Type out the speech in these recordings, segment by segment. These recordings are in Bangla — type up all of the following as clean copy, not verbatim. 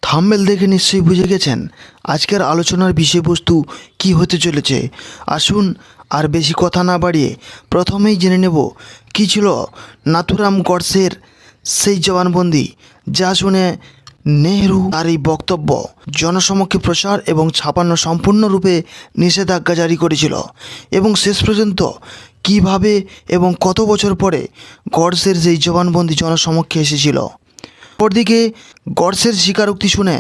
থাম্বনেল দেখে নিশ্চয়ই বুঝে গেছেন আজকের আলোচনার বিষয়বস্তু কি হতে চলেছে। আসুন আর বেশি কথা না বাড়িয়ে প্রথমেই জেনে নেব কী ছিল নাথুরাম গডসের সেই জবানবন্দি, যা শুনে নেহরু তার এই বক্তব্য জনসমক্ষে প্রচার এবং ছাপানো সম্পূর্ণরূপে নিষেধাজ্ঞা জারি করেছিল এবং শেষ পর্যন্ত কিভাবে এবং কত বছর পরে গডসের সেই জবানবন্দি জনসমক্ষে এসেছিল। অপরদিকে গডসের স্বীকারোক্তি শুনে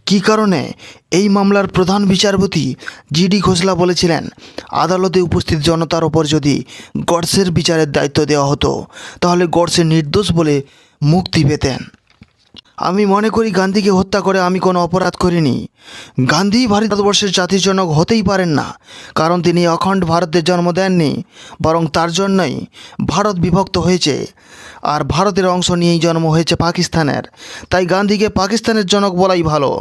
কী কারণে এই মামলার প্রধান বিচারপতি জিডি খোসলা বলেছিলেন আদালতে উপস্থিত জনতার ওপর যদি গডসের বিচারের দায়িত্ব দেওয়া হতো তাহলে গডসে নির্দোষ বলে মুক্তি পেতেন। আমি মনে করি গান্ধীকে হত্যা করে আমি কোনো অপরাধ করিনি। গান্ধী ভারতবর্ষের জাতির জনক হতেই পারেন না, কারণ তিনি অখণ্ড ভারতের জন্ম দেননি, বরং তার জন্যই ভারত বিভক্ত হয়েছে আর ভারতের অংশ নিয়েই জন্ম হয়েছে পাকিস্তানের। তাই গান্ধীকে পাকিস্তানের জনক বলাই ভালো।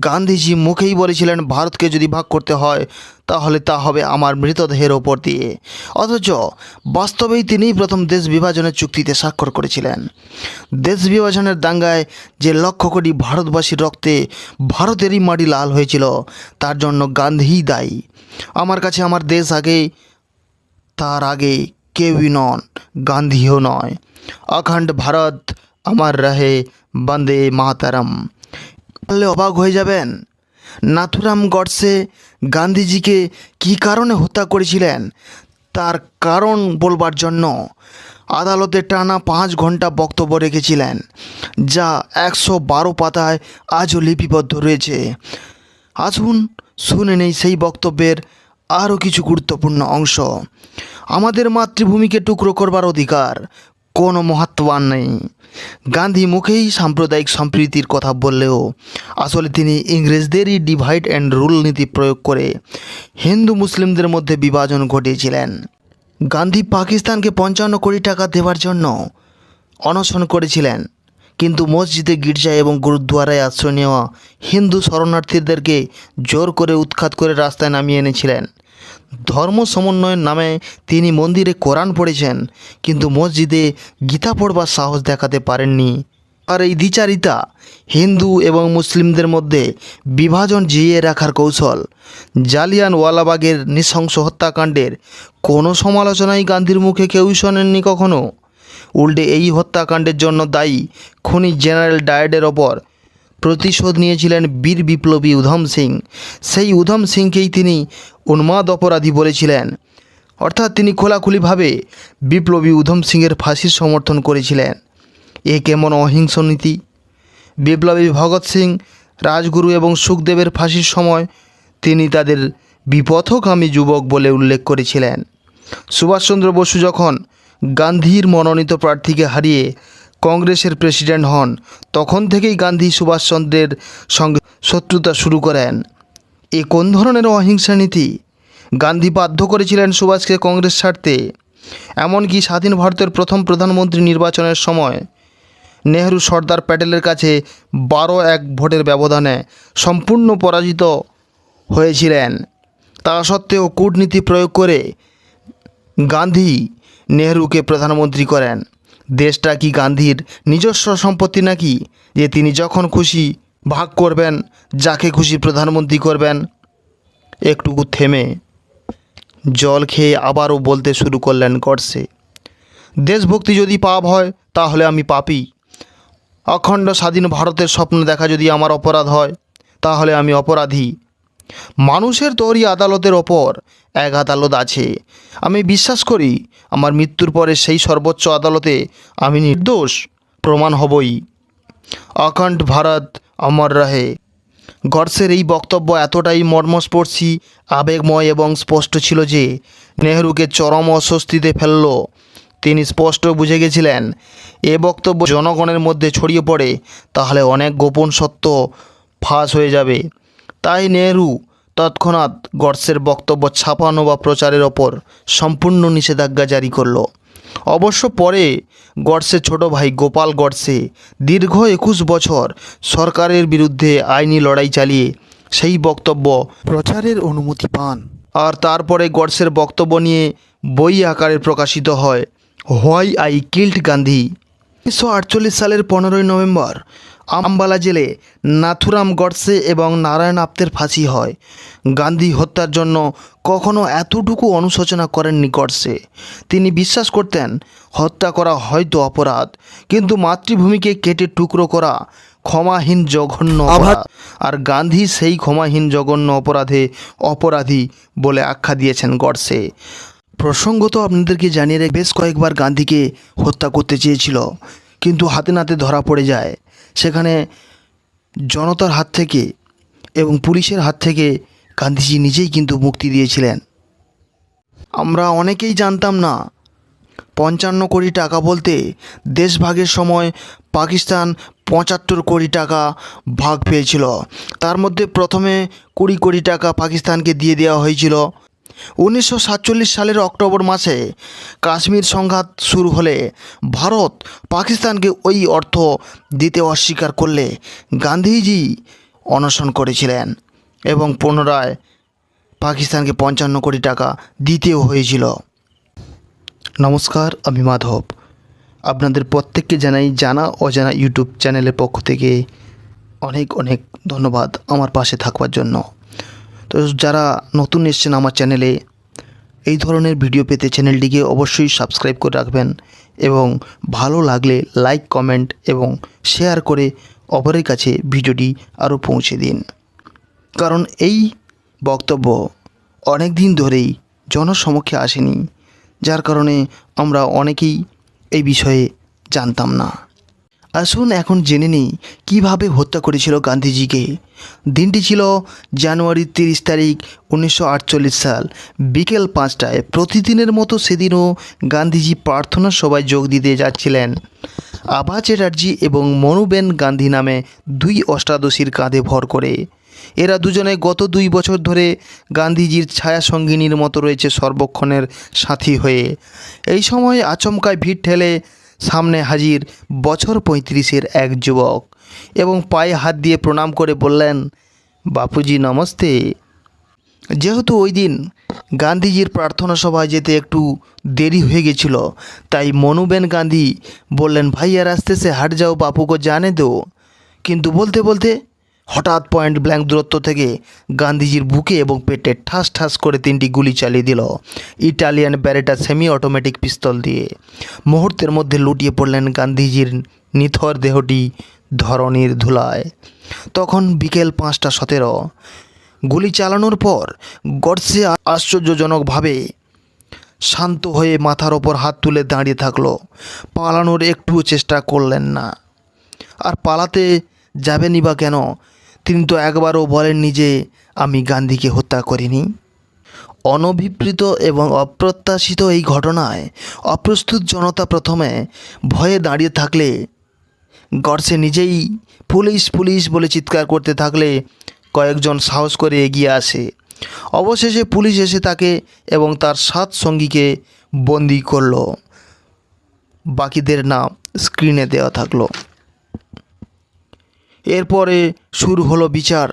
গান্ধীজি মুখেই বলেছিলেন ভারতকে যদি ভাগ করতে হয় তাহলে তা হবে আমার মৃতদেহের ওপর দিয়ে, অথচ বাস্তবেই তিনিই প্রথম দেশ বিভাজনের চুক্তিতে স্বাক্ষর করেছিলেন। দেশ বিভাজনের দাঙ্গায় যে লক্ষ কোটি ভারতবাসীর রক্তে ভারতেরই মাটি লাল হয়েছিল তার জন্য গান্ধীই দায়ী। আমার কাছে আমার দেশ আগে, তার আগে কেউই নন, গান্ধীও নয়। অখণ্ড ভারত আমার রহে, বন্দে মাতরম। বললে অবাক হয়ে যাবেন, নাথুরাম গডসে গান্ধীজিকে কী কারণে হত্যা করেছিলেন তার কারণ বলবার জন্য আদালতে টানা 5 ঘন্টা বক্তব্য রেখেছিলেন, যা 112 পাতায় আজও লিপিবদ্ধ রয়েছে। আসুন শুনে নেই সেই বক্তব্যের আরও কিছু গুরুত্বপূর্ণ অংশ। আমাদের মাতৃভূমিকে টুকরো করবার অধিকার কোনো মহাত্মান নেই। গান্ধী মুখেই সাম্প্রদায়িক সম্প্রীতির কথা বললেও আসলে তিনি ইংরেজদেরই ডিভাইড অ্যান্ড রুল নীতি প্রয়োগ করে হিন্দু মুসলিমদের মধ্যে বিভাজন ঘটিয়েছিলেন। গান্ধী পাকিস্তানকে 55 কোটি টাকা দেওয়ার জন্য অনশন করেছিলেন, কিন্তু মসজিদে, গির্জায় এবং গুরুদ্বারায় আশ্রয় নেওয়া হিন্দু শরণার্থীদেরকে জোর করে উৎখাত করে রাস্তায় নামিয়ে এনেছিলেন। ধর্ম সমন্বয়ের নামে তিনি মন্দিরে কোরআন পড়েছেন, কিন্তু মসজিদে গীতা পড়বার সাহস দেখাতে পারেননি। আর এই দ্বিচারিতা হিন্দু এবং মুসলিমদের মধ্যে বিভাজন জিইয়ে রাখার কৌশল। জালিয়ানওয়ালাবাগের নৃশংস হত্যাকাণ্ডের কোনো সমালোচনাই গান্ধীর মুখে কেউই শোনেননি কখনো। উল্টে এই হত্যাকাণ্ডের জন্য দায়ী খুনি জেনারেল ডায়ের ওপর প্রতিশোধ নিয়েছিলেন বীর বিপ্লবী উধম সিং। সেই উধম সিংকেই তিনি উন্মাদ অপরাধী বলেছিলেন, অর্থাৎ তিনি খোলাখুলিভাবে বিপ্লবী উধম সিংয়ের ফাঁসির সমর্থন করেছিলেন। এ কেমন অহিংস নীতি! বিপ্লবী ভগৎ সিং, রাজগুরু এবং সুখদেবের ফাঁসির সময় তিনি তাদের বিপথগামী যুবক বলে উল্লেখ করেছিলেন। সুভাষচন্দ্র বসু যখন গান্ধীর মনোনীত প্রার্থীকে হারিয়ে কংগ্রেসের প্রেসিডেন্ট হন, তখন থেকেই গান্ধী সুভাষচন্দ্রের সঙ্গে শত্রুতা শুরু করেন। এ কোন ধরনের অহিংসা নীতি! গান্ধী বাধ্য করেছিলেন সুভাষকে কংগ্রেস ছাড়তে। এমনকি স্বাধীন ভারতের প্রথম প্রধানমন্ত্রী নির্বাচনের সময় নেহরু সর্দার প্যাটেলের কাছে 12-1 ভোটের ব্যবধানে সম্পূর্ণ পরাজিত হয়েছিলেন। তা সত্ত্বেও কূটনীতি প্রয়োগ করে গান্ধী নেহরুকে প্রধানমন্ত্রী করেন। দেশটা কি গান্ধীর নিজস্ব সম্পত্তি নাকি যে তিনি যখন খুশি ভাগ করবেন, যাকে খুশি প্রধানমন্ত্রী করবেন? একটুকু থেমে জল খেয়ে আবারও বলতে শুরু করলেন গডসে, দেশভক্তি যদি পাপ হয় তাহলে আমি পাপী। অখণ্ড স্বাধীন ভারতের স্বপ্ন দেখা যদি আমার অপরাধ হয় তাহলে আমি অপরাধী। মানুষের তৈরি আদালতের ওপর এক আদালত আছে। আমি বিশ্বাস করি আমার মৃত্যুর পরে সেই সর্বোচ্চ আদালতে আমি নির্দোষ প্রমাণ হবই। অখণ্ড ভারত অমর রহে। গডসের এই বক্তব্য এতটাই মর্মস্পর্শী, আবেগময় এবং স্পষ্ট ছিল যে নেহরুকে চরম অস্বস্তিতে ফেলল। তিনি স্পষ্ট বুঝে গেছিলেন এ বক্তব্য জনগণের মধ্যে ছড়িয়ে পড়ে তাহলে অনেক গোপন সত্য ফাঁস হয়ে যাবে। তাই নেহরু তৎক্ষণাৎ গডসের বক্তব্য ছাপানো বা প্রচারের ওপর সম্পূর্ণ নিষেধাজ্ঞা জারি করল। অবশ্য পরে গডসের ছোট ভাই গোপাল গডসে দীর্ঘ 21 বছর সরকারের বিরুদ্ধে আইনি লড়াই চালিয়ে সেই বক্তব্য প্রচারের অনুমতি পান। আর তারপরে গডসের বক্তব্য নিয়ে বই আকারে প্রকাশিত হয় হোয়াই আই কিল্ড গান্ধী। 1948 সালের 15ই নভেম্বর আম্বালা জেলে নাথুরাম গডসে এবং নারায়ণ আপ্তের ফাঁসি হয়। গান্ধী হত্যার জন্য কখনো এতটুকু অনুশোচনা করেননি গডসে। তিনি বিশ্বাস করতেন হত্যা করা হয়তো অপরাধ, কিন্তু মাতৃভূমিকে কেটে টুকরো করা ক্ষমাহীন জঘন্য অপরাধ। আর গান্ধী সেই ক্ষমাহীন জঘন্য অপরাধী বলে আখ্যা দিয়েছেন গডসে। প্রসঙ্গত আপনাদেরকে জানিয়ে রেখে বেশ কয়েকবার গান্ধীকে হত্যা করতে চেয়েছিল, কিন্তু হাতে নাতে ধরা পড়ে যায়। সেখানে জনতার হাত থেকে এবং পুলিশের হাত থেকে গান্ধীজি নিজেই কিন্তু মুক্তি দিয়েছিলেন। আমরা অনেকেই জানতাম না 55 কোটি টাকা বলতে দেশভাগের সময় পাকিস্তান 75 কোটি টাকা ভাগ পেয়েছিল। তার মধ্যে প্রথমে 20 কোটি টাকা পাকিস্তানকে দিয়ে দেওয়া হয়েছিল। 1947 সালের অক্টোবর মাসে কাশ্মীর সংঘাত শুরু হলে ভারত পাকিস্তানকে ওই অর্থ দিতে অস্বীকার করলে গান্ধীজি অনশন করেছিলেন এবং পুনরায় পাকিস্তানকে 55 কোটি টাকা দিতেও হয়েছিল। নমস্কার, আমি মাধব। আপনাদের প্রত্যেককে জানাই জানা অজানা ইউটিউব চ্যানেলের পক্ষ থেকে অনেক অনেক ধন্যবাদ আমার পাশে থাকবার জন্য। তো যারা নতুন এসেছেন আমার চ্যানেলে, এই ধরনের ভিডিও পেতে চ্যানেলটিকে অবশ্যই সাবস্ক্রাইব করে রাখবেন এবং ভালো লাগলে লাইক, কমেন্ট এবং শেয়ার করে অপরের কাছে ভিডিওটি আরও পৌঁছে দিন। কারণ এই বক্তব্য অনেক দিন ধরেই জনসমক্ষে আসেনি, যার কারণে আমরা অনেকেই এই বিষয়ে জানতাম না। আসুন এখন জেনে নিই কীভাবে হত্যা করেছিল গান্ধীজিকে। দিনটি ছিল জানুয়ারি 30 তারিখ 1948 সাল বিকেল 5টায়। প্রতিদিনের মতো সেদিনও গান্ধীজি প্রার্থনা সভায় যোগ দিতে যাচ্ছিলেন। আভা চ্যাটার্জি এবং মনুবেন গান্ধী নামে 2 অষ্টাদশীর কাঁধে ভর করে। এরা দুজনে গত 2 বছর ধরে গান্ধীজির ছায়া সঙ্গিনীর মতো রয়েছে সর্বক্ষণের সাথী হয়ে। এই সময় আচমকায় ভিড় ঠেলে সামনে হাজির বছর 35-এর এক যুবক এবং পায়ে হাত দিয়ে প্রণাম করে বললেন, বাপুজি নমস্তে। যেহেতু ওই দিন গান্ধীজির প্রার্থনা সভায় যেতে একটু দেরি হয়ে গেছিল, তাই মনুবেন গান্ধী বললেন, ভাইয়া রাস্তে সে হাট যাও, বাপু কো জানে দো। কিন্তু বলতে বলতে হঠাৎ পয়েন্ট ব্ল্যাঙ্ক দূরত্ব থেকে গান্ধীজির বুকে এবং পেটে ঠাস ঠাস করে 3টি গুলি চালিয়ে দিল ইটালিয়ান ব্যারেটা সেমি অটোমেটিক পিস্তল দিয়ে। মুহূর্তের মধ্যে লুটিয়ে পড়লেন গান্ধীজির নিথর দেহটি ধরণীর ধুলায়। তখন বিকেল 5:17। গুলি চালানোর পর গডসে আশ্চর্যজনকভাবে শান্ত হয়ে মাথার ওপর হাত তুলে দাঁড়িয়ে থাকলো। পালানোর একটুও চেষ্টা করলেন না। আর পালাতে যাবেনই বা কেন? তিনি তো একবারও বলেননি যে আমি গান্ধীকে হত্যা করিনি। অনভিপ্রেত এবং অপ্রত্যাশিত এই ঘটনায় অপ্রস্তুত জনতা প্রথমে ভয়ে দাঁড়িয়ে থাকলে গডসে নিজেই পুলিশ পুলিশ বলে চিৎকার করতে থাকলে কয়েকজন সাহস করে এগিয়ে আসে। অবশেষে পুলিশ এসে তাকে এবং তার 7 সঙ্গীকে বন্দি করল। বাকিদের নাম স্ক্রিনে দেওয়া থাকলো। এরপরে শুরু হলো বিচার।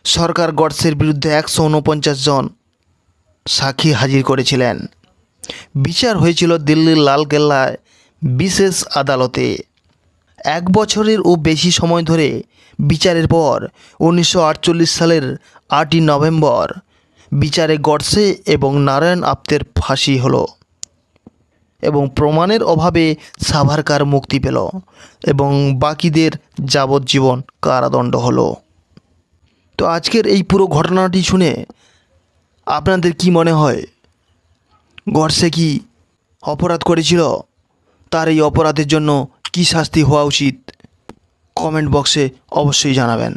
সরকার গডসের বিরুদ্ধে 149 জন সাক্ষী হাজির করেছিলেন। বিচার হয়েছিল দিল্লির লালকেল্লায় বিশেষ আদালতে। 1 বছরেরও বেশি সময় ধরে বিচারের পর 1948 সালের 8ই নভেম্বর বিচারে গডসে এবং নারায়ণ আপ্তের ফাঁসি হলো এবং প্রমাণের অভাবে সাভারকার মুক্তি পেল এবং বাকিদের যাবজ্জীবন কারাদণ্ড হলো। তো আজকের এই পুরো ঘটনাটি শুনে আপনাদের কি মনে হয়? গডসে কি অপরাধ করেছিল? তার এই অপরাধের জন্য কি শাস্তি হওয়া উচিত? কমেন্ট বক্সে অবশ্যই জানাবেন।